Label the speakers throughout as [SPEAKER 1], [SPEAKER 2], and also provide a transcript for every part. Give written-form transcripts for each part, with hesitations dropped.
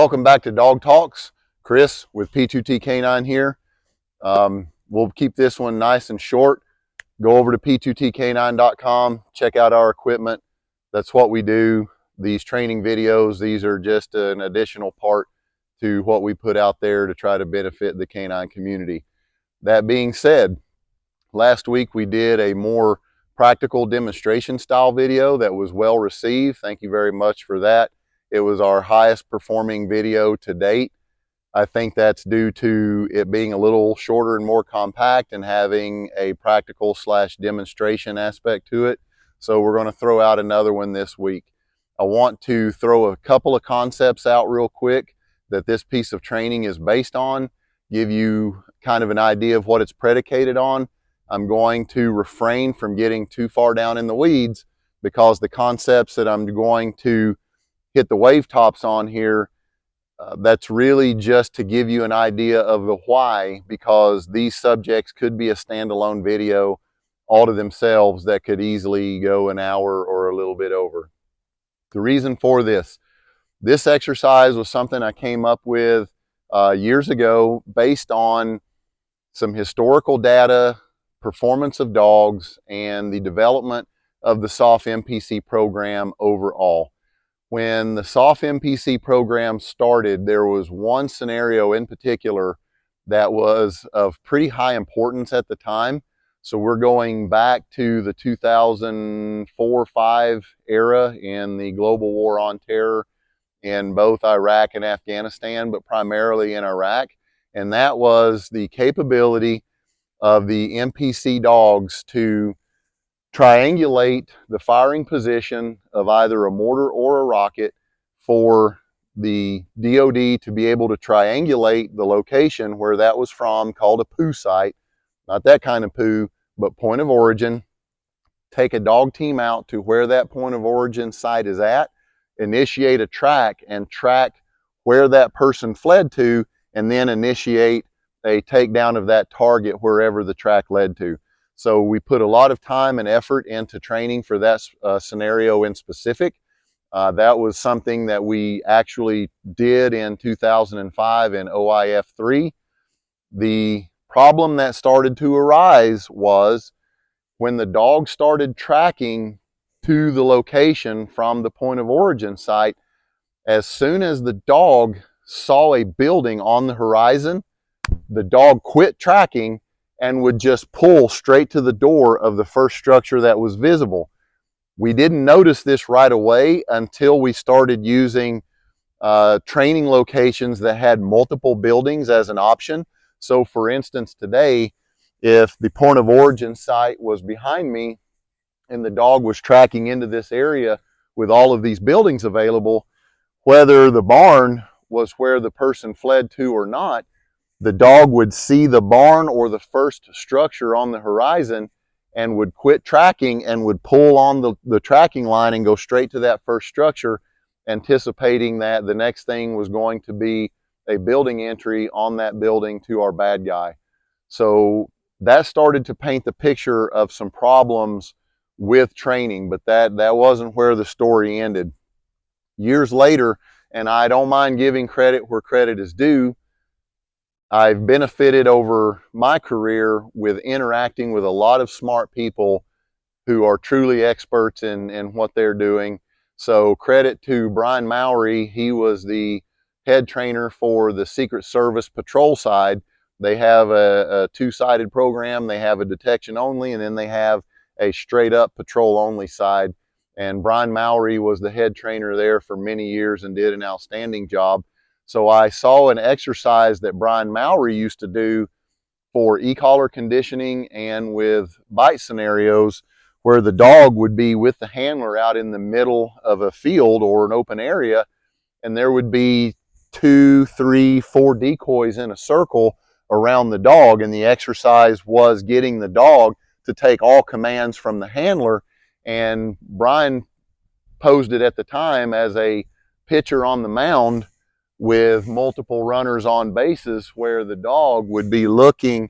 [SPEAKER 1] welcome back to Dog Talks. Chris with P2T Canine here. We'll keep this one nice and short. Go over to p2tcanine.com, check out our equipment. That's what we do. These training videos, these are just an additional part to what we put out there to try to benefit the canine community. That being said, last week we did a more practical demonstration style video that was well received. Thank you very much for that. It was our highest performing video to date. I think that's due to it being a little shorter and more compact and having a practical / demonstration aspect to it. So we're going to throw out another one this week. I want to throw a couple of concepts out real quick that this piece of training is based on, give you kind of an idea of what it's predicated on. I'm going to refrain from getting too far down in the weeds because the concepts that I'm going to hit the wave tops on here, that's really just to give you an idea of the why, because these subjects could be a standalone video all to themselves that could easily go an hour or a little bit over. The reason for this exercise was something I came up with years ago based on some historical data, performance of dogs, and the development of the SOF MPC program overall. When the SOF MPC program started, there was one scenario in particular that was of pretty high importance at the time. So we're going back to the 2004-05 era in the global war on terror in both Iraq and Afghanistan, but primarily in Iraq. And that was the capability of the MPC dogs to triangulate the firing position of either a mortar or a rocket for the DoD to be able to triangulate the location where that was from, called a POO site. Not that kind of POO, but point of origin. Take a dog team out to where that point of origin site is at, initiate a track and track where that person fled to, and then initiate a takedown of that target wherever the track led to. So we put a lot of time and effort into training for that scenario in specific. That was something that we actually did in 2005 in OIF 3. The problem that started to arise was when the dog started tracking to the location from the point of origin site, as soon as the dog saw a building on the horizon, the dog quit tracking and would just pull straight to the door of the first structure that was visible. We didn't notice this right away until we started using training locations that had multiple buildings as an option. So for instance, today, if the point of origin site was behind me and the dog was tracking into this area with all of these buildings available, whether the barn was where the person fled to or not, the dog would see the barn or the first structure on the horizon and would quit tracking and would pull on the tracking line and go straight to that first structure, anticipating that the next thing was going to be a building entry on that building to our bad guy. So that started to paint the picture of some problems with training, but that wasn't where the story ended. Years later, and I don't mind giving credit where credit is due, I've benefited over my career with interacting with a lot of smart people who are truly experts in what they're doing. So credit to Brian Mowry. He was the head trainer for the Secret Service patrol side. They have a two-sided program. They have a detection only, and then they have a straight up patrol only side. And Brian Mowry was the head trainer there for many years and did an outstanding job. So I saw an exercise that Brian Mowry used to do for e-collar conditioning and with bite scenarios where the dog would be with the handler out in the middle of a field or an open area, and there would be 2, 3, 4 decoys in a circle around the dog, and the exercise was getting the dog to take all commands from the handler. And Brian posed it at the time as a pitcher on the mound with multiple runners on bases, where the dog would be looking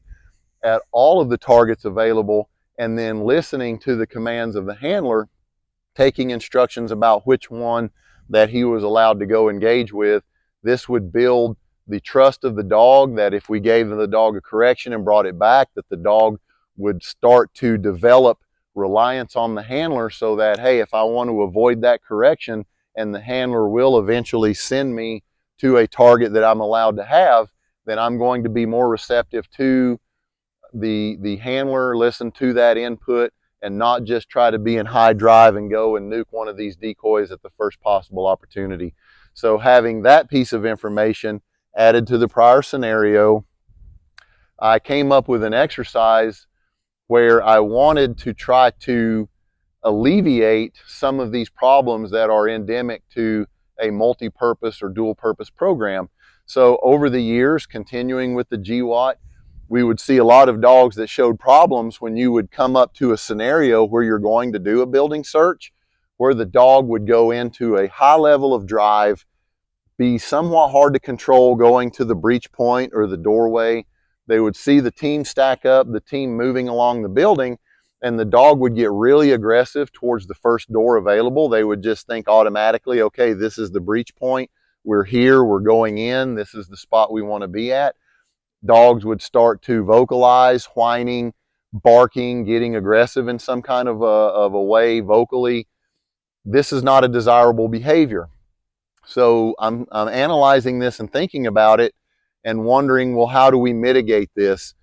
[SPEAKER 1] at all of the targets available and then listening to the commands of the handler, taking instructions about which one that he was allowed to go engage with, This would build the trust of the dog, that if we gave the dog a correction and brought it back, that the dog would start to develop reliance on the handler, so that, hey, if I want to avoid that correction and the handler will eventually send me to a target that I'm allowed to have, then I'm going to be more receptive to the handler, listen to that input, and not just try to be in high drive and go and nuke one of these decoys at the first possible opportunity. So having that piece of information added to the prior scenario, I came up with an exercise where I wanted to try to alleviate some of these problems that are endemic to a multi-purpose or dual-purpose program. So over the years, continuing with the GWOT, we would see a lot of dogs that showed problems when you would come up to a scenario where you're going to do a building search, where the dog would go into a high level of drive, be somewhat hard to control going to the breach point or the doorway. They would see the team stack up, the team moving along the building, and the dog would get really aggressive towards the first door available. They would just think automatically, okay, this is the breach point. We're here, we're going in, this is the spot we want to be at. Dogs would start to vocalize, whining, barking, getting aggressive in some kind of a way vocally. This is not a desirable behavior. So I'm analyzing this and thinking about it and wondering, well, how do we mitigate this?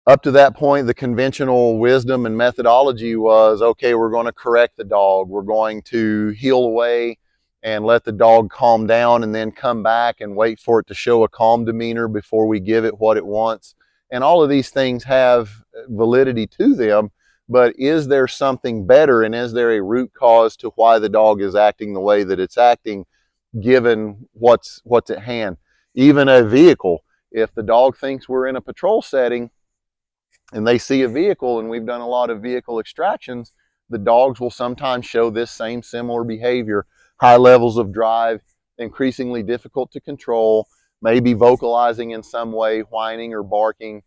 [SPEAKER 1] Up to that point, the conventional wisdom and methodology was, okay, we're going to correct the dog. We're going to heel away and let the dog calm down, and then come back and wait for it to show a calm demeanor before we give it what it wants. And all of these things have validity to them, but is there something better, and is there a root cause to why the dog is acting the way that it's acting, given what's at hand? Even a vehicle, if the dog thinks we're in a patrol setting and they see a vehicle, and we've done a lot of vehicle extractions, the dogs will sometimes show this same similar behavior. High levels of drive, increasingly difficult to control, maybe vocalizing in some way, whining or barking,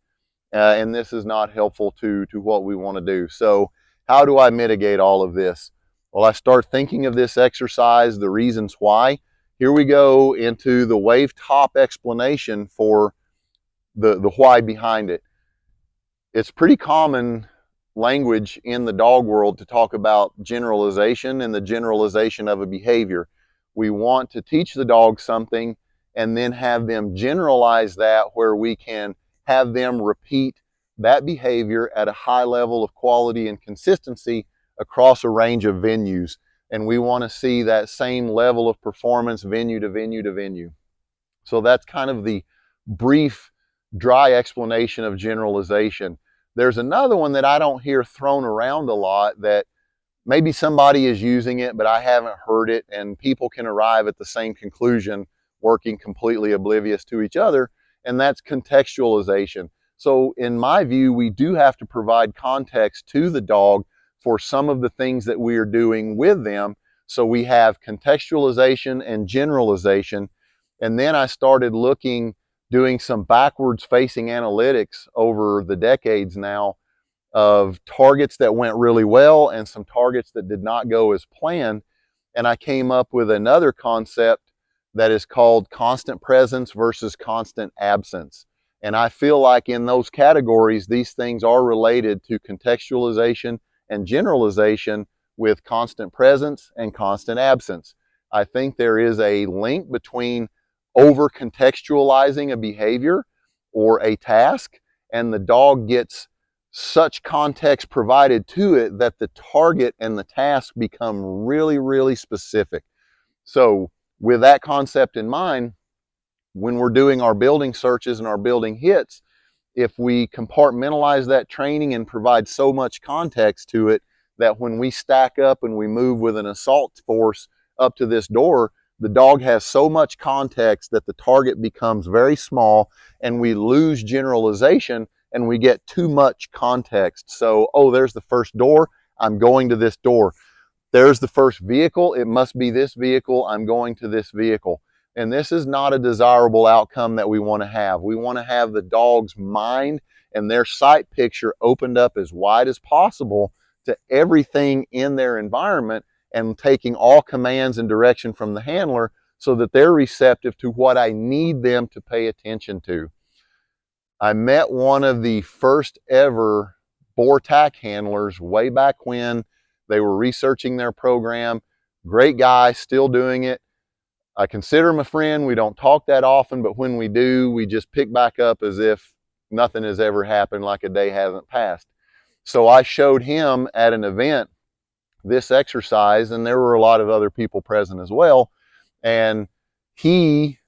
[SPEAKER 1] and this is not helpful to what we want to do. So how do I mitigate all of this? Well, I start thinking of this exercise, the reasons why. Here we go into the wave top explanation for the why behind it. It's pretty common language in the dog world to talk about generalization and the generalization of a behavior. We want to teach the dog something and then have them generalize that, where we can have them repeat that behavior at a high level of quality and consistency across a range of venues. And we want to see that same level of performance venue to venue to venue. So that's kind of the brief, dry explanation of generalization. There's another one that I don't hear thrown around a lot, that maybe somebody is using it, but I haven't heard it, and people can arrive at the same conclusion working completely oblivious to each other, and that's contextualization. So in my view, we do have to provide context to the dog for some of the things that we are doing with them. So we have contextualization and generalization. And then I started doing some backwards facing analytics over the decades now of targets that went really well and some targets that did not go as planned. And I came up with another concept that is called constant presence versus constant absence. And I feel like in those categories, these things are related to contextualization and generalization, with constant presence and constant absence. I think there is a link between over contextualizing a behavior or a task, and the dog gets such context provided to it that the target and the task become really, really specific. So with that concept in mind, when we're doing our building searches and our building hits, if we compartmentalize that training and provide so much context to it that when we stack up and we move with an assault force up to this door, the dog has so much context that the target becomes very small, and we lose generalization and we get too much context. So, oh, there's the first door, I'm going to this door. There's the first vehicle, it must be this vehicle, I'm going to this vehicle. And this is not a desirable outcome that we want to have. We want to have the dog's mind and their sight picture opened up as wide as possible to everything in their environment, and taking all commands and direction from the handler so that they're receptive to what I need them to pay attention to. I met one of the first ever boar tack handlers way back when they were researching their program. Great guy, still doing it. I consider him a friend. We don't talk that often, but when we do, we just pick back up as if nothing has ever happened, like a day hasn't passed. So I showed him at an event this exercise, and there were a lot of other people present as well. And he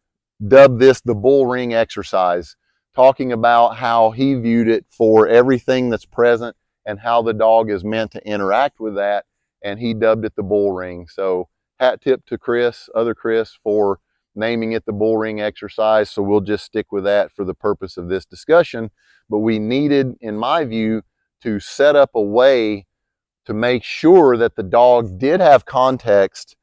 [SPEAKER 1] dubbed this the bull ring exercise, talking about how he viewed it for everything that's present and how the dog is meant to interact with that. And he dubbed it the bull ring. So hat tip to Chris, other Chris, for naming it the bull ring exercise. So we'll just stick with that for the purpose of this discussion. But we needed, in my view, to set up a way to make sure that the dog did have context,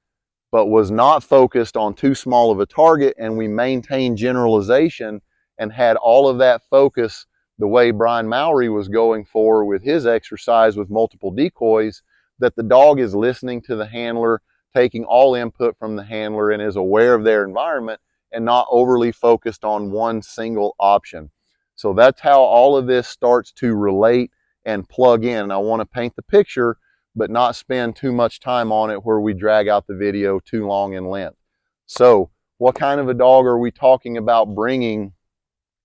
[SPEAKER 1] but was not focused on too small of a target, and we maintained generalization and had all of that focus the way Brian Mowry was going for with his exercise with multiple decoys, that the dog is listening to the handler, taking all input from the handler, and is aware of their environment and not overly focused on one single option. So that's how all of this starts to relate and plug in. And I want to paint the picture, but not spend too much time on it where we drag out the video too long in length. So what kind of a dog are we talking about bringing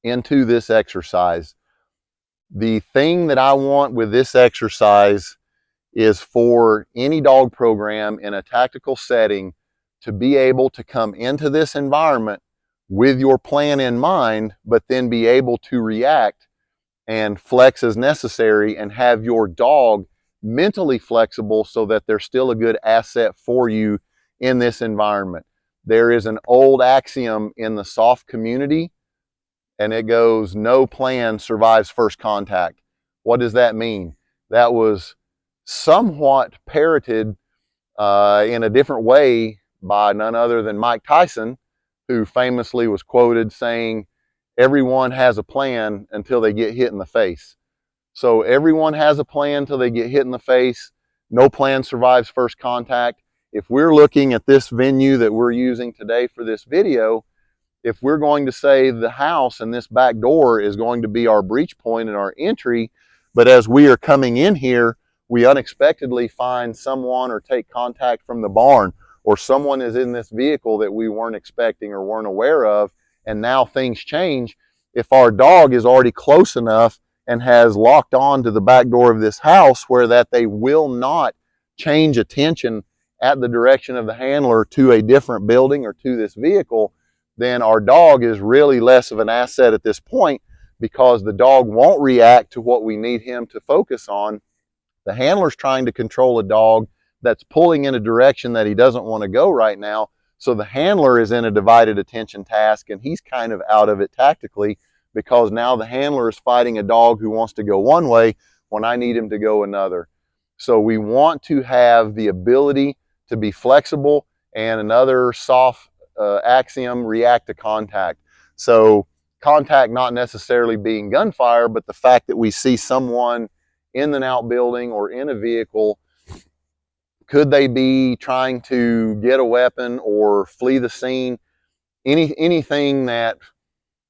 [SPEAKER 1] into this exercise? The thing that I want with this exercise is for any dog program in a tactical setting to be able to come into this environment with your plan in mind, but then be able to react and flex as necessary and have your dog mentally flexible so that they're still a good asset for you in this environment. There is an old axiom in the soft community, and it goes, no plan survives first contact. What does that mean? That was somewhat parroted in a different way by none other than Mike Tyson, who famously was quoted saying, everyone has a plan until they get hit in the face. So everyone has a plan until they get hit in the face. No plan survives first contact. If we're looking at this venue that we're using today for this video, if we're going to say the house and this back door is going to be our breach point and our entry, but as we are coming in here, we unexpectedly find someone or take contact from the barn, or someone is in this vehicle that we weren't expecting or weren't aware of, and now things change. If our dog is already close enough and has locked on to the back door of this house where that they will not change attention at the direction of the handler to a different building or to this vehicle, then our dog is really less of an asset at this point, because the dog won't react to what we need him to focus on. The handler's trying to control a dog that's pulling in a direction that he doesn't want to go right now. So the handler is in a divided attention task, and he's kind of out of it tactically, because now the handler is fighting a dog who wants to go one way when I need him to go another. So we want to have the ability to be flexible, and another soft axiom, react to contact. So contact not necessarily being gunfire, but the fact that we see someone in an outbuilding or in a vehicle. Could they be trying to get a weapon or flee the scene? Anything that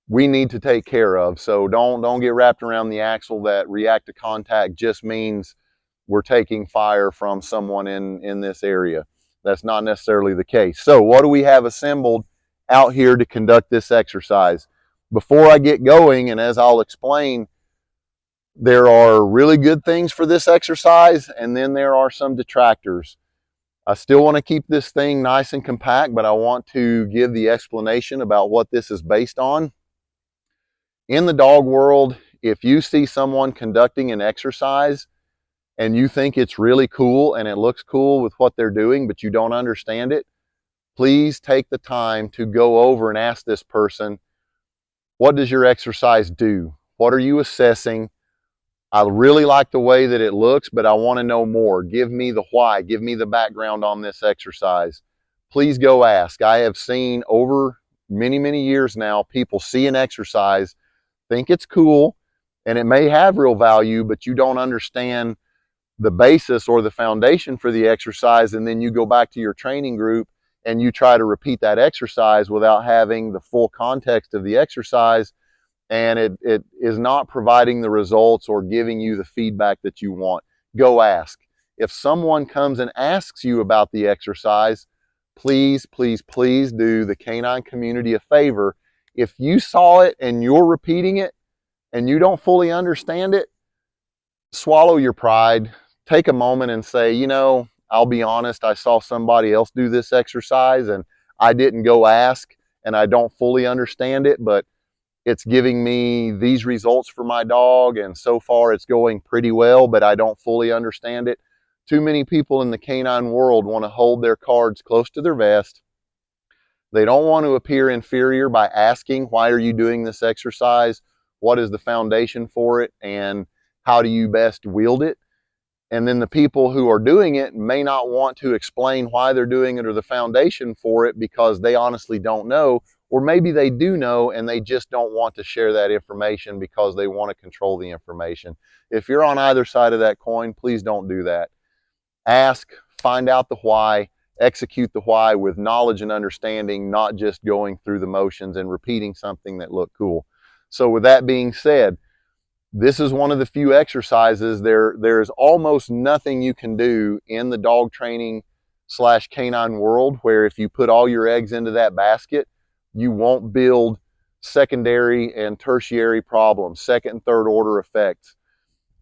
[SPEAKER 1] we need to take care of. So don't get wrapped around the axle that react to contact just means we're taking fire from someone in this area. That's not necessarily the case. So what do we have assembled out here to conduct this exercise? Before I get going, and as I'll explain, there are really good things for this exercise, and then there are some detractors. I still want to keep this thing nice and compact, but I want to give the explanation about what this is based on. In the dog world, if you see someone conducting an exercise and you think it's really cool and it looks cool with what they're doing, but you don't understand it, please take the time to go over and ask this person, what does your exercise do? What are you assessing? I really like the way that it looks, but I want to know more. Give me the why. Give me the background on this exercise. Please go ask. I have seen over many, many years now, people see an exercise, think it's cool, and it may have real value, but you don't understand the basis or the foundation for the exercise, and then you go back to your training group and you try to repeat that exercise without having the full context of the exercise, and it is not providing the results or giving you the feedback that you want. Go ask. If someone comes and asks you about the exercise, please, please, please do the canine community a favor. If you saw it and you're repeating it and you don't fully understand it, swallow your pride. Take a moment and say, you know, I'll be honest, I saw somebody else do this exercise and I didn't go ask and I don't fully understand it, but it's giving me these results for my dog, and so far it's going pretty well, but I don't fully understand it. Too many people in the canine world want to hold their cards close to their vest. They don't want to appear inferior by asking, why are you doing this exercise? What is the foundation for it? And how do you best wield it? And then the people who are doing it may not want to explain why they're doing it or the foundation for it because they honestly don't know, or maybe they do know and they just don't want to share that information because they want to control the information. If you're on either side of that coin, please don't do that. Ask, find out the why, execute the why with knowledge and understanding, not just going through the motions and repeating something that looked cool. So with that being said, this is one of the few exercises. There's almost nothing you can do in the dog training / canine world where if you put all your eggs into that basket, you won't build secondary and tertiary problems, second and third order effects.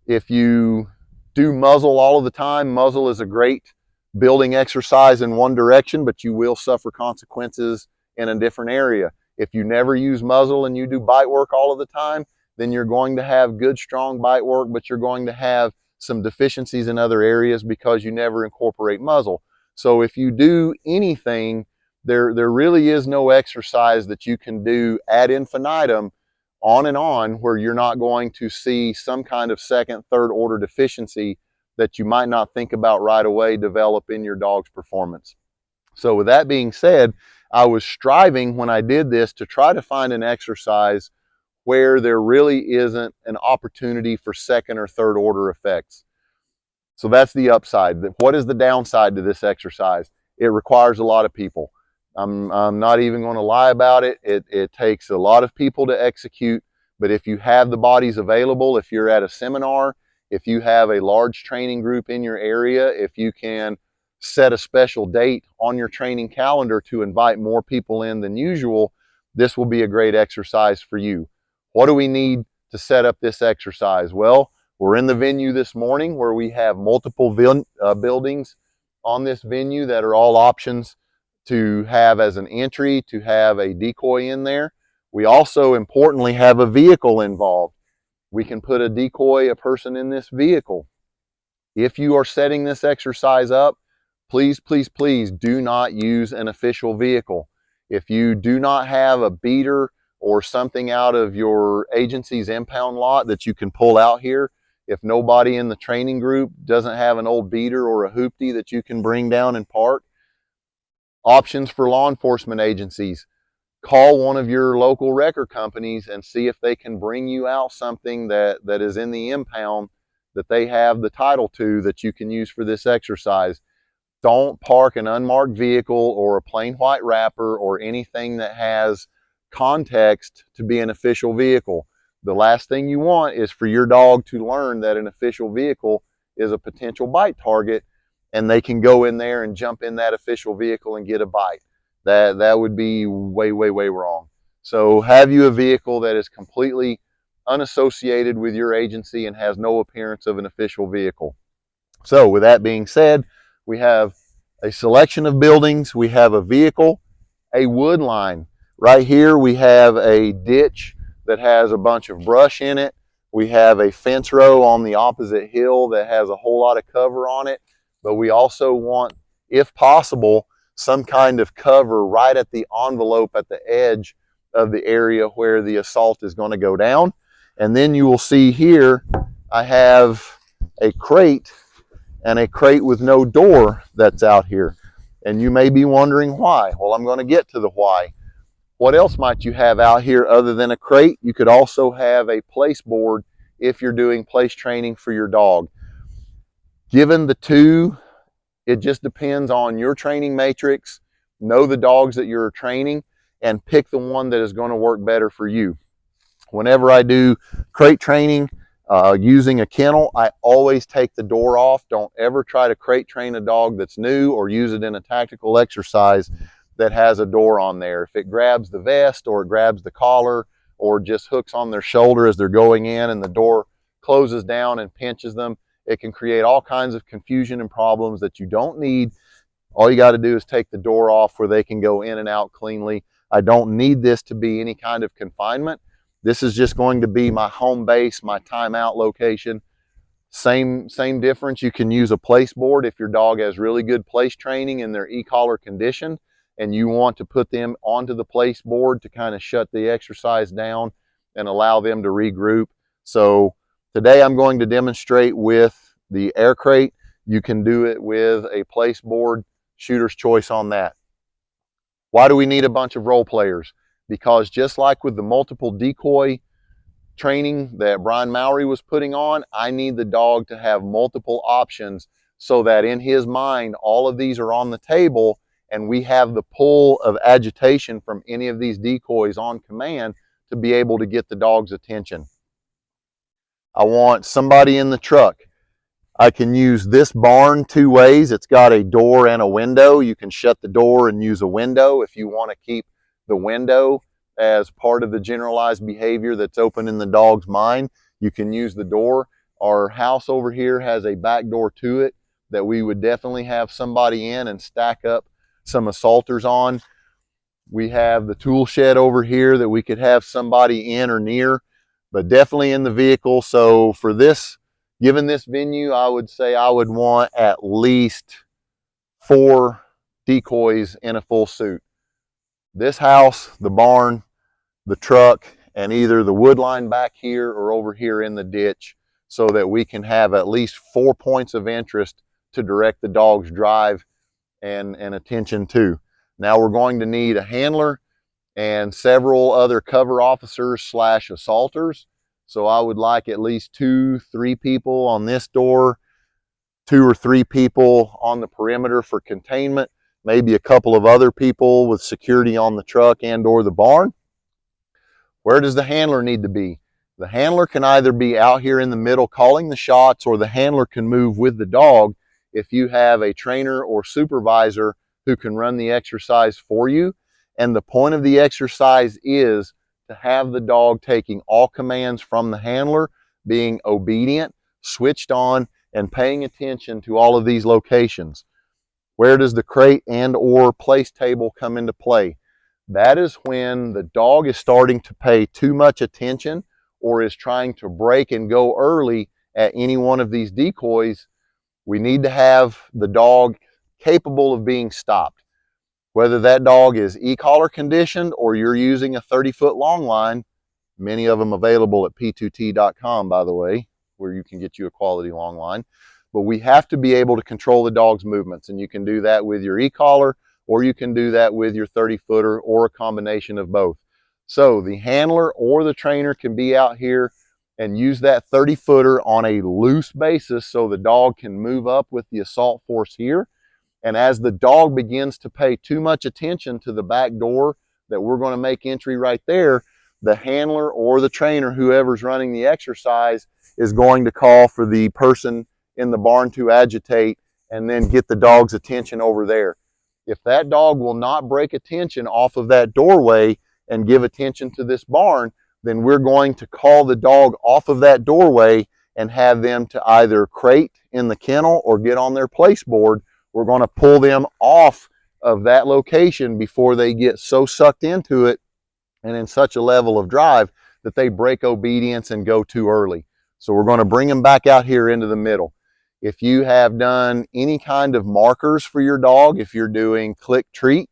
[SPEAKER 1] If you do muzzle all of the time, muzzle is a great building exercise in one direction, but you will suffer consequences in a different area. If you never use muzzle and you do bite work all of the time, then you're going to have good, strong bite work, but you're going to have some deficiencies in other areas because you never incorporate muzzle. So if you do anything, there really is no exercise that you can do ad infinitum on and on where you're not going to see some kind of second, third order deficiency that you might not think about right away develop in your dog's performance. So with that being said, I was striving when I did this to try to find an exercise where there really isn't an opportunity for second or third order effects. So that's the upside. What is the downside to this exercise? It requires a lot of people. I'm not even going to lie about it. It takes a lot of people to execute, but if you have the bodies available, if you're at a seminar, if you have a large training group in your area, if you can set a special date on your training calendar to invite more people in than usual, this will be a great exercise for you. What do we need to set up this exercise? Well, we're in the venue this morning where we have multiple buildings on this venue that are all options to have as an entry, to have a decoy in there. We also importantly have a vehicle involved. We can put a decoy, a person in this vehicle. If you are setting this exercise up, please, please, please do not use an official vehicle. If you do not have a beater or something out of your agency's impound lot that you can pull out here, if nobody in the training group doesn't have an old beater or a hoopty that you can bring down and park, options for law enforcement agencies. Call one of your local wrecker companies and see if they can bring you out something that is in the impound that they have the title to that you can use for this exercise. Don't park an unmarked vehicle or a plain white wrapper or anything that has context to be an official vehicle. The last thing you want is for your dog to learn that an official vehicle is a potential bite target and they can go in there and jump in that official vehicle and get a bite. That would be way, way, way wrong. So have you a vehicle that is completely unassociated with your agency and has no appearance of an official vehicle. So with that being said, we have a selection of buildings, we have a vehicle, a wood line. Right here we have a ditch that has a bunch of brush in it. We have a fence row on the opposite hill that has a whole lot of cover on it, but we also want, if possible, some kind of cover right at the envelope at the edge of the area where the assault is going to go down. And then you will see here I have a crate and a crate with no door that's out here. And you may be wondering why. Well, I'm going to get to the why. What else might you have out here other than a crate? You could also have a place board if you're doing place training for your dog. Given the two, it just depends on your training matrix, know the dogs that you're training, and pick the one that is going to work better for you. Whenever I do crate training using a kennel, I always take the door off. Don't ever try to crate train a dog that's new or use it in a tactical exercise that has a door on there. If it grabs the vest or it grabs the collar or just hooks on their shoulder as they're going in and the door closes down and pinches them, it can create all kinds of confusion and problems that you don't need. All you got to do is take the door off where they can go in and out cleanly. I don't need this to be any kind of confinement. This is just going to be my home base, my timeout location. Same difference. You can use a place board if your dog has really good place training and they're e-collar conditioned and you want to put them onto the place board to kind of shut the exercise down and allow them to regroup. So today I'm going to demonstrate with the air crate. You can do it with a place board, shooter's choice on that. Why do we need a bunch of role players? Because just like with the multiple decoy training that Brian Mowry was putting on, I need the dog to have multiple options so that in his mind, all of these are on the table and we have the pull of agitation from any of these decoys on command to be able to get the dog's attention. I want somebody in the truck. I can use this barn two ways. It's got a door and a window. You can shut the door and use a window if you want to keep the window as part of the generalized behavior that's open in the dog's mind. You can use the door. Our house over here has a back door to it that we would definitely have somebody in and stack up some assaulters on. We have the tool shed over here that we could have somebody in or near, but definitely in the vehicle. So for this, given this venue, I would say I would want at least 4 decoys in a full suit. This house, the barn, the truck, and either the wood line back here or over here in the ditch so that we can have at least 4 points of interest to direct the dog's drive and attention to. Now we're going to need a handler and several other cover officers / assaulters. So I would like at least 2-3 people on this door, 2 or 3 people on the perimeter for containment, maybe a couple of other people with security on the truck and or the barn. Where does the handler need to be? The handler can either be out here in the middle calling the shots, or the handler can move with the dog if you have a trainer or supervisor who can run the exercise for you. And the point of the exercise is to have the dog taking all commands from the handler, being obedient, switched on, and paying attention to all of these locations. Where does the crate and or place table come into play? That is when the dog is starting to pay too much attention or is trying to break and go early at any one of these decoys. We need to have the dog capable of being stopped. Whether that dog is e-collar conditioned or you're using a 30-foot long line, many of them available at p2t.com, by the way, where you can get you a quality long line. But we have to be able to control the dog's movements, and you can do that with your e-collar, or you can do that with your 30-footer, or a combination of both. So the handler or the trainer can be out here and use that 30-footer on a loose basis so the dog can move up with the assault force here. And as the dog begins to pay too much attention to the back door that we're going to make entry right there, the handler or the trainer, whoever's running the exercise, is going to call for the person in the barn to agitate and then get the dog's attention over there. If that dog will not break attention off of that doorway and give attention to this barn, then we're going to call the dog off of that doorway and have them to either crate in the kennel or get on their place board. We're going to pull them off of that location before they get so sucked into it and in such a level of drive that they break obedience and go too early. So we're going to bring them back out here into the middle. If you have done any kind of markers for your dog, if you're doing click treat,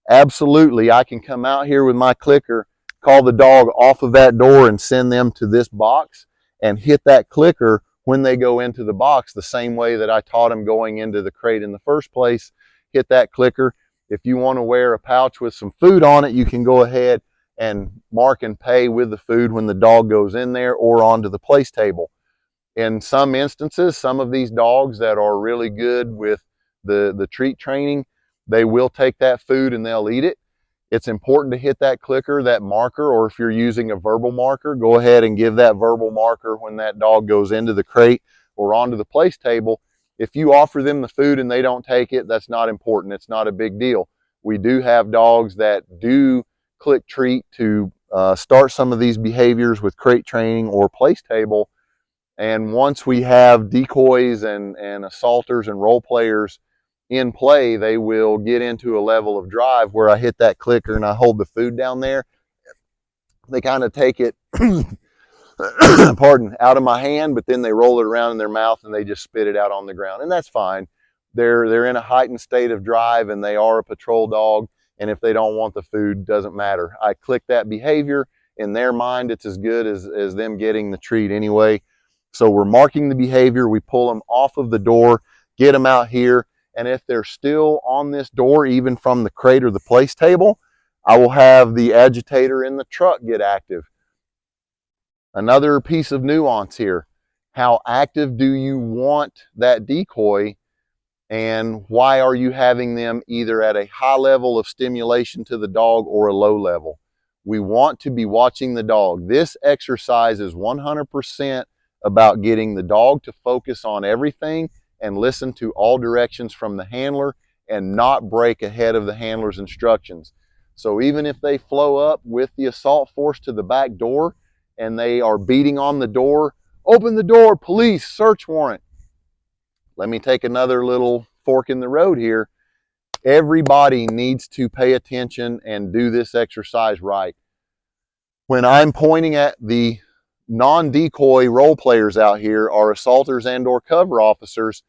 [SPEAKER 1] absolutely, I can come out here with my clicker, call the dog off of that door and send them to this box and hit that clicker when they go into the box the same way that I taught them going into the crate in the first place. Hit that clicker. If you want to wear a pouch with some food on it, you can go ahead and mark and pay with the food when the dog goes in there or onto the place table. In some instances, some of these dogs that are really good with the treat training, they will take that food and they'll eat it. It's important to hit that clicker, that marker, or if you're using a verbal marker, go ahead and give that verbal marker when that dog goes into the crate or onto the place table. If you offer them the food and they don't take it, that's not important. It's not a big deal. We do have dogs that do click treat to start some of these behaviors with crate training or place table. And once we have decoys and assaulters and role players in play, they will get into a level of drive where I hit that clicker and I hold the food down there. They kind of take it, pardon, out of my hand, but then they roll it around in their mouth and they just spit it out on the ground. And that's fine. They're in a heightened state of drive and they are a patrol dog. And if they don't want the food, doesn't matter. I click that behavior. In their mind, it's as good as them getting the treat anyway. So we're marking the behavior. We pull them off of the door, get them out here. And if they're still on this door, even from the crate or the place table, I will have the agitator in the truck get active. Another piece of nuance here. How active do you want that decoy, and why are you having them either at a high level of stimulation to the dog or a low level? We want to be watching the dog. This exercise is 100% about getting the dog to focus on everything and listen to all directions from the handler and not break ahead of the handler's instructions. So even if they flow up with the assault force to the back door and they are beating on the door, open the door, police, search warrant. Let me take another little fork in the road here. Everybody needs to pay attention and do this exercise right. When I'm pointing at the non-decoy role players out here, our assaulters and or cover officers,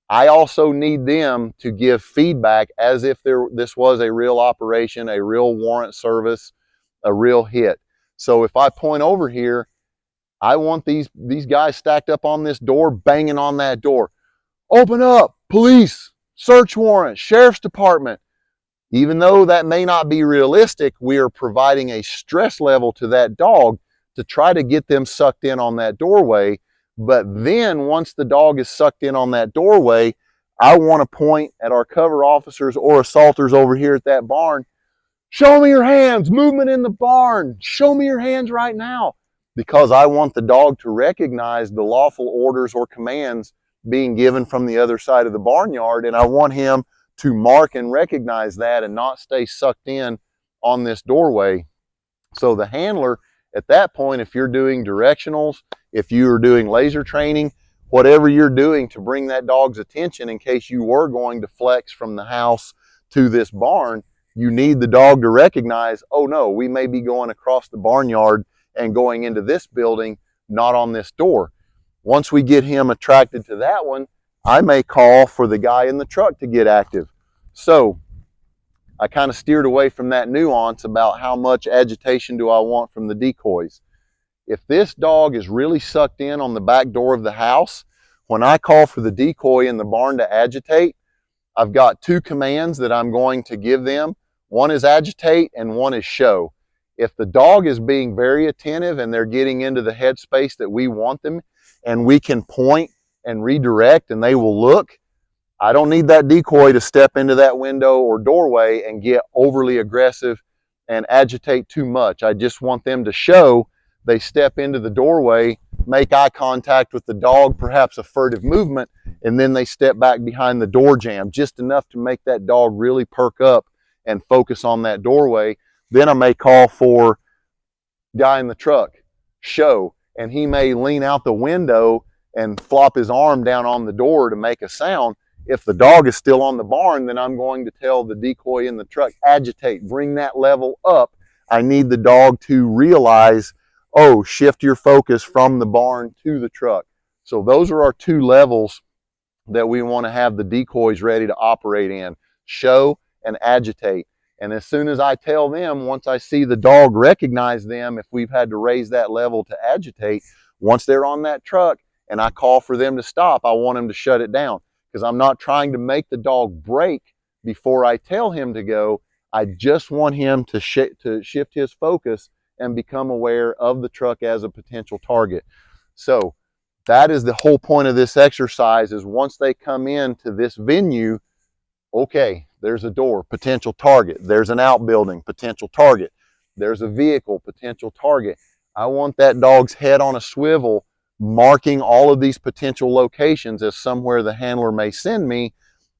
[SPEAKER 1] I also need them to give feedback as if this was a real operation, a real warrant service, a real hit. So if I point over here, I want these guys stacked up on this door, banging on that door. Open up, police, search warrant, sheriff's department. Even though that may not be realistic, we are providing a stress level to that dog to try to get them sucked in on that doorway. But then once the dog is sucked in on that doorway, I want to point at our cover officers or assaulters over here at that barn. Show me your hands, movement in the barn. Show me your hands right now. Because I want the dog to recognize the lawful orders or commands being given from the other side of the barnyard. And I want him to mark and recognize that and not stay sucked in on this doorway. So the handler at that point, if you're doing directionals, if you're doing laser training, whatever you're doing to bring that dog's attention in case you were going to flex from the house to this barn, you need the dog to recognize, oh no, we may be going across the barnyard and going into this building, not on this door. Once we get him attracted to that one, I may call for the guy in the truck to get active. So I kind of steered away from that nuance about how much agitation do I want from the decoys. If this dog is really sucked in on the back door of the house, when I call for the decoy in the barn to agitate, I've got two commands that I'm going to give them. One is agitate and one is show. If the dog is being very attentive and they're getting into the headspace that we want them, and we can point and redirect and they will look, I don't need that decoy to step into that window or doorway and get overly aggressive and agitate too much. I just want them to show. They step into the doorway, make eye contact with the dog, perhaps a furtive movement, and then they step back behind the door jamb, just enough to make that dog really perk up and focus on that doorway. Then I may call for guy in the truck, show, and he may lean out the window and flop his arm down on the door to make a sound. If the dog is still on the barn, then I'm going to tell the decoy in the truck, agitate, bring that level up. I need the dog to realize, oh, shift your focus from the barn to the truck. So those are our two levels that we want to have the decoys ready to operate in, show and agitate. And as soon as I tell them, once I see the dog recognize them, if we've had to raise that level to agitate, once they're on that truck and I call for them to stop, I want them to shut it down, because I'm not trying to make the dog break before I tell him to go. I just want him to shift his focus and become aware of the truck as a potential target. So that is the whole point of this exercise, is once they come into this venue, okay, There's a door, potential target. There's an outbuilding, potential target. There's a vehicle, potential target. I want that dog's head on a swivel, marking all of these potential locations as somewhere the handler may send me.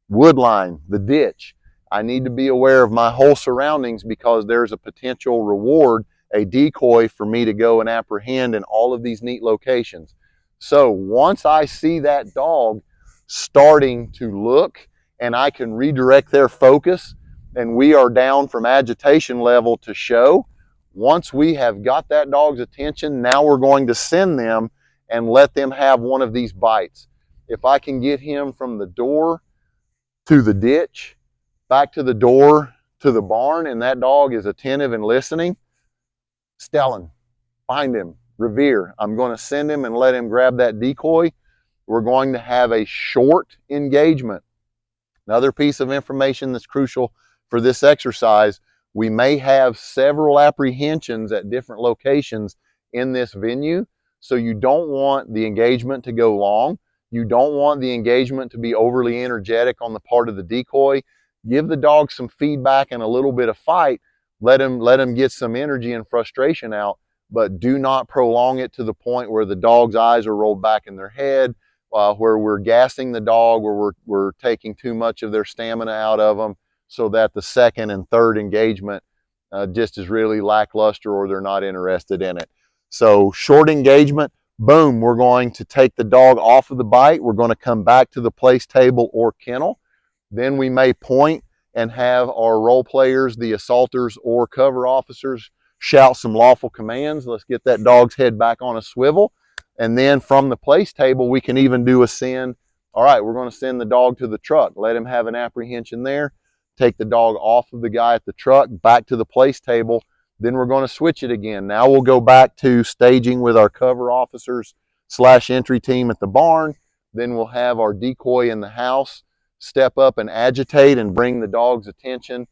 [SPEAKER 1] Wood line, the ditch. I need to be aware of my whole surroundings because there's a potential reward, a decoy for me to go and apprehend in all of these neat locations. So once I see that dog starting to look and I can redirect their focus and we are down from agitation level to show, once we have got that dog's attention, now we're going to send them and let them have one of these bites. If I can get him from the door to the ditch, back to the door, to the barn, and that dog is attentive and listening, Stellan, find him, Revere. I'm going to send him and let him grab that decoy. We're going to have a short engagement. Another piece of information that's crucial for this exercise, we may have several apprehensions at different locations in this venue, so you don't want the engagement to go long. You don't want the engagement to be overly energetic on the part of the decoy. Give the dog some feedback and a little bit of fight. Let him get some energy and frustration out, but do not prolong it to the point where the dog's eyes are rolled back in their head, where we're gassing the dog, where we're taking too much of their stamina out of them, so that the second and third engagement just is really lackluster or they're not interested in it. So short engagement, boom, we're going to take the dog off of the bite. We're going to come back to the place table or kennel. Then we may point and have our role players, the assaulters or cover officers, shout some lawful commands. Let's get that dog's head back on a swivel. And then from the place table, we can even do a send. All right, we're going to send the dog to the truck. Let him have an apprehension there. Take the dog off of the guy at the truck, back to the place table. Then we're going to switch it again. Now we'll go back to staging with our cover officers / entry team at the barn. Then we'll have our decoy in the house step up and agitate and bring the dog's attention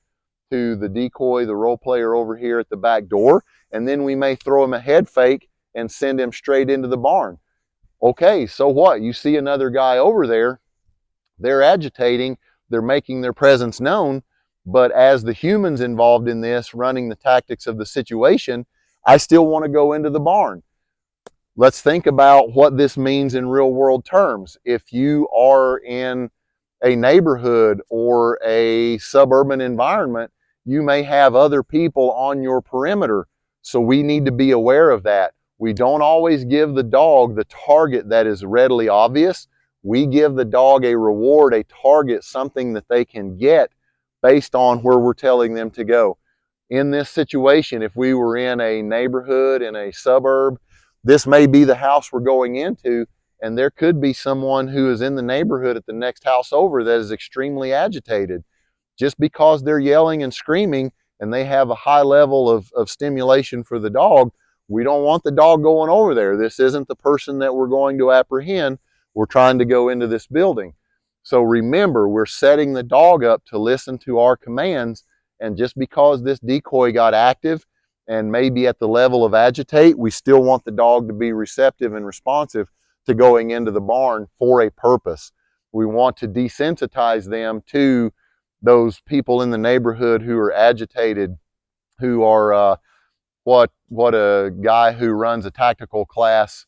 [SPEAKER 1] to the decoy, the role player over here at the back door. And then we may throw him a head fake and send him straight into the barn. Okay, so what? You see another guy over there, they're agitating, they're making their presence known, but as the humans involved in this, running the tactics of the situation, I still want to go into the barn. Let's think about what this means in real world terms. If you are in a neighborhood or a suburban environment, you may have other people on your perimeter. So we need to be aware of that. We don't always give the dog the target that is readily obvious. We give the dog a reward, a target, something that they can get based on where we're telling them to go. In this situation, if we were in a neighborhood, in a suburb, this may be the house we're going into, and there could be someone who is in the neighborhood at the next house over that is extremely agitated. Just because they're yelling and screaming and they have a high level of stimulation for the dog, we don't want the dog going over there. This isn't the person that we're going to apprehend. We're trying to go into this building. So remember, we're setting the dog up to listen to our commands, and just because this decoy got active and maybe at the level of agitate, we still want the dog to be receptive and responsive to going into the barn for a purpose. We want to desensitize them to those people in the neighborhood who are agitated, who are what a guy who runs a tactical class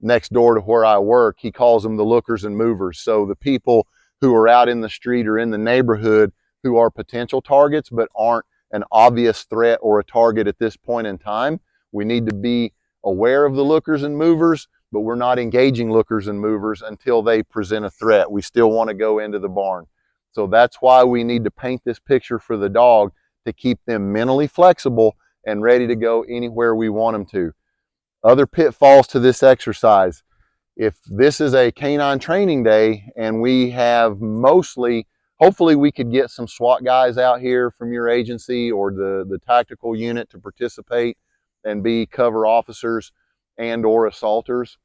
[SPEAKER 1] next door to where I work, he calls them the lookers and movers. So the people who are out in the street or in the neighborhood who are potential targets but aren't an obvious threat or a target at this point in time. We need to be aware of the lookers and movers, but we're not engaging lookers and movers until they present a threat. We still want to go into the barn. So that's why we need to paint this picture for the dog to keep them mentally flexible and ready to go anywhere we want them to. Other pitfalls to this exercise. If this is a canine training day and we have mostly, hopefully we could get some SWAT guys out here from your agency or the tactical unit to participate and be cover officers and or assaulters.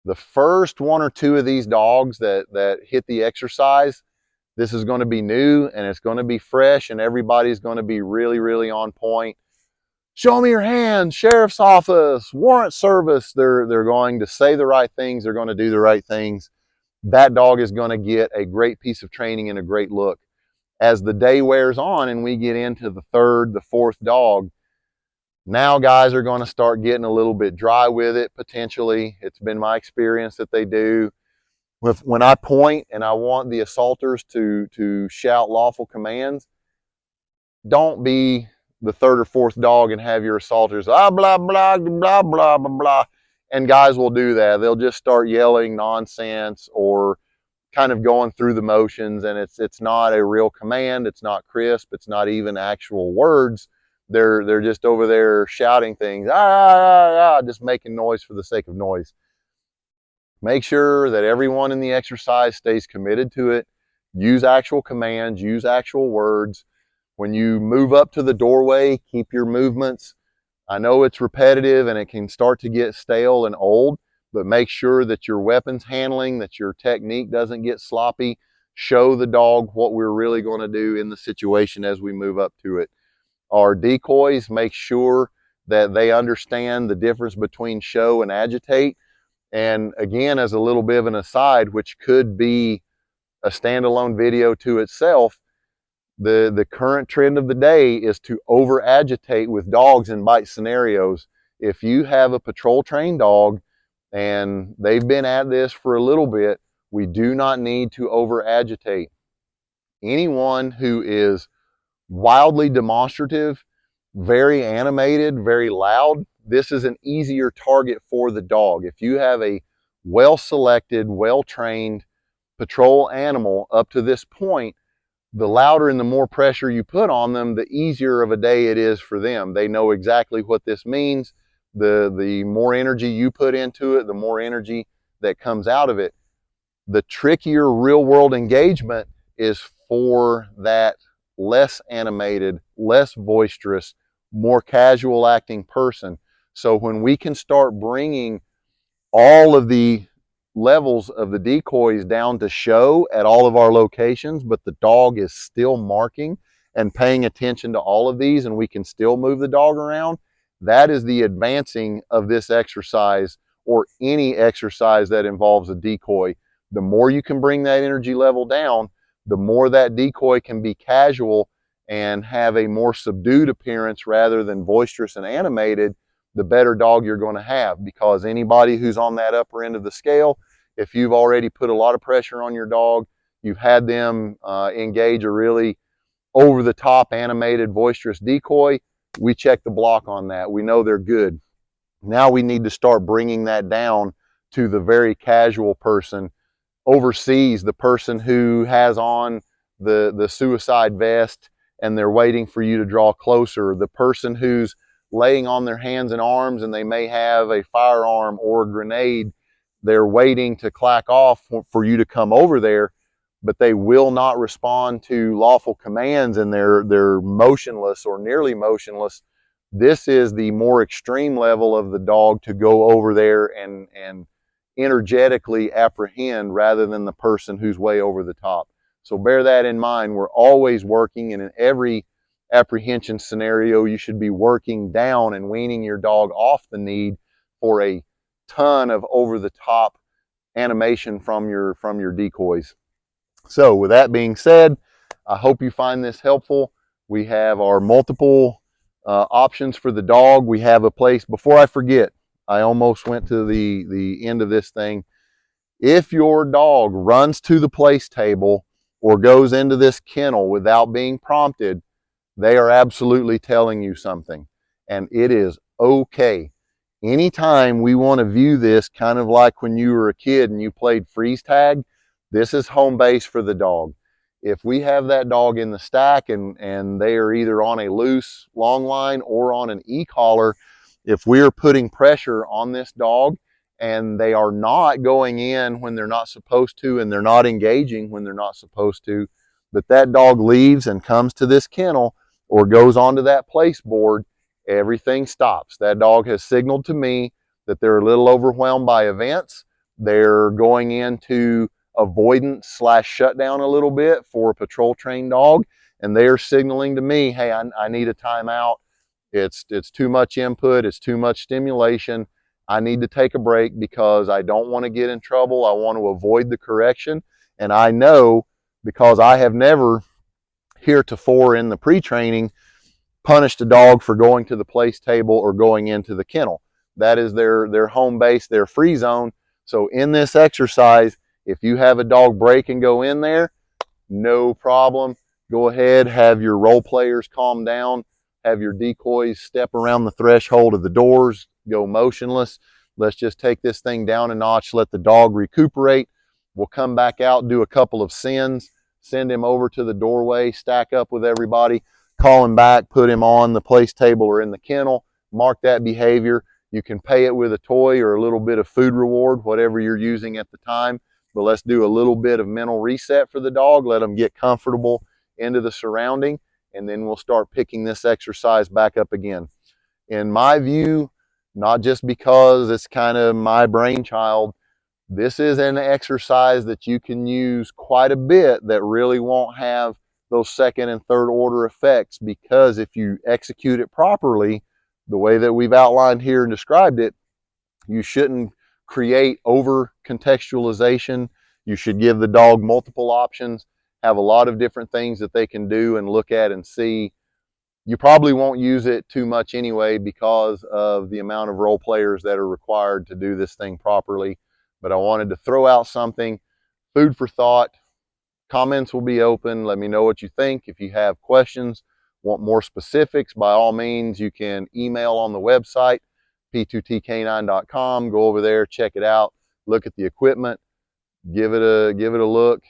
[SPEAKER 1] The first one or two of these dogs that hit the exercise, this is going to be new and it's going to be fresh and everybody's going to be really, really on point. Show me your hands, sheriff's office, warrant service. They're going to say the right things. They're going to do the right things. That dog is going to get a great piece of training and a great look. As the day wears on and we get into the third, the fourth dog, now guys are going to start getting a little bit dry with it, potentially. It's been my experience that they do. When I point and I want the assaulters to shout lawful commands, don't be the third or fourth dog and have your assaulters, blah, blah, blah, blah, blah, blah. And guys will do that. They'll just start yelling nonsense or kind of going through the motions, and it's not a real command. It's not crisp. It's not even actual words. They're just over there shouting things, just making noise for the sake of noise. Make sure that everyone in the exercise stays committed to it. Use actual commands, use actual words. When you move up to the doorway, keep your movements. I know it's repetitive and it can start to get stale and old, but make sure that your weapons handling, that your technique doesn't get sloppy. Show the dog what we're really going to do in the situation as we move up to it. Our decoys, make sure that they understand the difference between show and agitate. And again, as a little bit of an aside, which could be a standalone video to itself, the current trend of the day is to over agitate with dogs in bite scenarios. If you have a patrol trained dog and they've been at this for a little bit, we do not need to over agitate. Anyone who is wildly demonstrative, very animated, very loud, this is an easier target for the dog. If you have a well-selected, well-trained patrol animal up to this point, the louder and the more pressure you put on them, the easier of a day it is for them. They know exactly what this means. The more energy you put into it, the more energy that comes out of it. The trickier real world engagement is for that less animated, less boisterous, more casual acting person. So when we can start bringing all of the levels of the decoys down to show at all of our locations, but the dog is still marking and paying attention to all of these, and we can still move the dog around, that is the advancing of this exercise or any exercise that involves a decoy. The more you can bring that energy level down, the more that decoy can be casual and have a more subdued appearance rather than boisterous and animated, the better dog you're going to have. Because anybody who's on that upper end of the scale, if you've already put a lot of pressure on your dog, you've had them engage a really over the top animated boisterous decoy, we check the block on that. We know they're good. Now we need to start bringing that down to the very casual person overseas, the person who has on the suicide vest and they're waiting for you to draw closer, the person who's laying on their hands and arms and they may have a firearm or a grenade. They're waiting to clack off for you to come over there, but they will not respond to lawful commands and they're motionless or nearly motionless. This is the more extreme level of the dog to go over there and energetically apprehend rather than the person who's way over the top. So bear that in mind. We're always working, and in every apprehension scenario, you should be working down and weaning your dog off the need for a ton of over the top animation from your decoys. So with that being said, I hope you find this helpful. We have our multiple options for the dog. We have a place, before I forget, I almost went to the end of this thing. If your dog runs to the place table or goes into this kennel without being prompted, they are absolutely telling you something, and it is okay. Anytime we want to view this kind of like when you were a kid and you played freeze tag, this is home base for the dog. If we have that dog in the stack and they are either on a loose long line or on an e-collar, if we're putting pressure on this dog and they are not going in when they're not supposed to and they're not engaging when they're not supposed to, but that dog leaves and comes to this kennel or goes onto that place board, everything stops. That dog has signaled to me that they're a little overwhelmed by events. They're going into avoidance / shutdown a little bit for a patrol trained dog, and they are signaling to me, hey, I need a timeout. It's too much input. It's too much stimulation. I need to take a break because I don't want to get in trouble. I want to avoid the correction. And I know, because I have never heretofore in the pre-training punished a dog for going to the place table or going into the kennel. That is their home base, their free zone. So in this exercise, if you have a dog break and go in there, no problem. Go ahead, have your role players calm down, have your decoys step around the threshold of the doors, go motionless. Let's just take this thing down a notch, let the dog recuperate. We'll come back out, do a couple of sends, send him over to the doorway, stack up with everybody, call him back, put him on the place table or in the kennel, mark that behavior. You can pay it with a toy or a little bit of food reward, whatever you're using at the time. But let's do a little bit of mental reset for the dog, let them get comfortable into the surrounding, and then we'll start picking this exercise back up again. In my view, not just because it's kind of my brainchild, this is an exercise that you can use quite a bit that really won't have those second and third order effects, because if you execute it properly, the way that we've outlined here and described it, you shouldn't create over contextualization. You should give the dog multiple options, have a lot of different things that they can do and look at and see. You probably won't use it too much anyway because of the amount of role players that are required to do this thing properly. But I wanted to throw out something, food for thought. Comments will be open. Let me know what you think. If you have questions, want more specifics, by all means, you can email on the website, p2tk9.com. Go over there, check it out, look at the equipment, give it a look.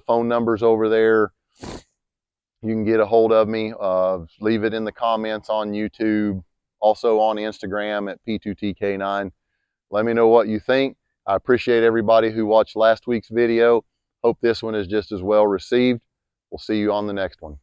[SPEAKER 1] Phone numbers over there. You can get a hold of me. Leave it in the comments on YouTube, also on Instagram at p2tk9. Let me know what you think. I appreciate everybody who watched last week's video. Hope this one is just as well received. We'll see you on the next one.